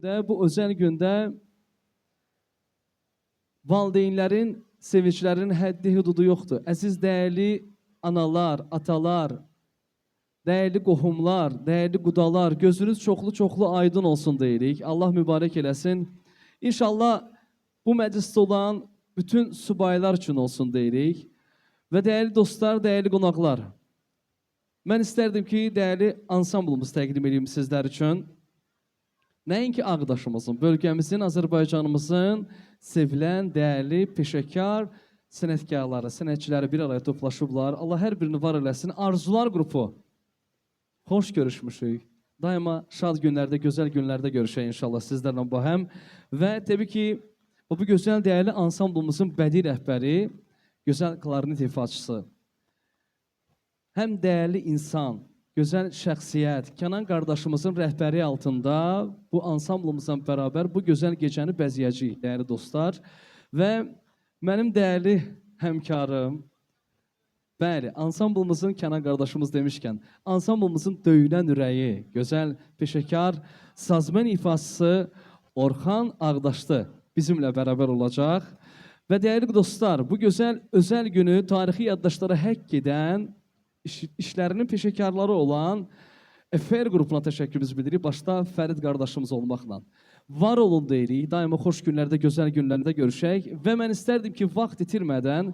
gündə, bu özəl gündə valideynlərin, sevinclərinin həddi hududu yoxdur. Əziz, dəyərli analar, atalar, dəyərli qohumlar, dəyərli qudalar, gözünüz çoxlu-çoxlu aydın olsun deyirik. Allah mübarək eləsin. İnşallah bu məclisdə olan bütün subaylar üçün olsun deyirik. Və dəyərli dostlar, dəyərli qonaqlar, mən istərdim ki, dəyərli ansamblımız təqdim edeyim sizlər üçün. Nəinki Ağdaşımızın, bölgəmizin, Azərbaycanımızın sevilən, dəyərli, peşəkar sənətkarları, sənətçiləri bir araya toplaşıblar. Allah hər birini var eləsin. Arzular qrupu. Xoş görüşmüşük. Daima şad günlərdə, gözəl günlərdə görüşək inşallah sizlərlə bu həm. Və təbii ki, bu gözəl, dəyərli ansamblımızın bədii rəhbəri, gözəl klarnet ifaçısı, həm dəyərli insan, gözəl şəxsiyyət, Kənan qardaşımızın rəhbəri altında bu ansamblımızla bərabər bu gözəl gecəni bəzəyəcəyik, dəyərli dostlar. Və mənim dəyərli həmkarım, bəli, ansamblımızın, Kənan qardaşımız demişkən, ansamblımızın döyülən ürəyi, gözəl peşəkar sazmen ifaçısı Orxan Ağdaşlı bizimlə bərabər olacaq. Və dəyərli dostlar, bu gözəl, özəl günü tarixi yaddaşlara həkk edən, işlərinin peşəkarları olan Efer qrupuna təşəkkürümüzü bildiririk, başda Fərid qardaşımız olmaqla. Var olun deyirik, daima xoş günlərdə, gözəl günlərdə görüşək və mən istərdim ki, vaxt itirmədən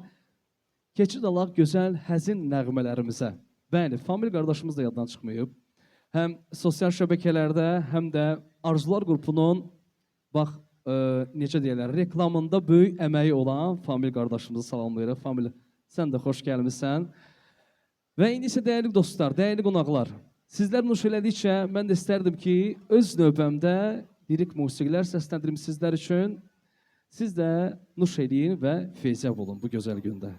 keçid alaq gözəl, həzin nəğmələrimizə. Bəli, Famil qardaşımız da yaddan çıxmayıb. Həm sosial şəbəkələrdə, həm də Arzular qrupunun, bax, necə deyirlər, reklamında böyük əməyi olan Famil qardaşımızı salamlayırıq. Famil, sən də xoş gəlmişsən. Və indi isə dəyərli dostlar, dəyərli qonaqlar, sizlər nuş elədikcə mən də istərdim ki, öz növbəmdə lirik musiqilər səsləndirim sizlər üçün. Siz də nuş eləyin və feyzəb olun bu gözəl gündə.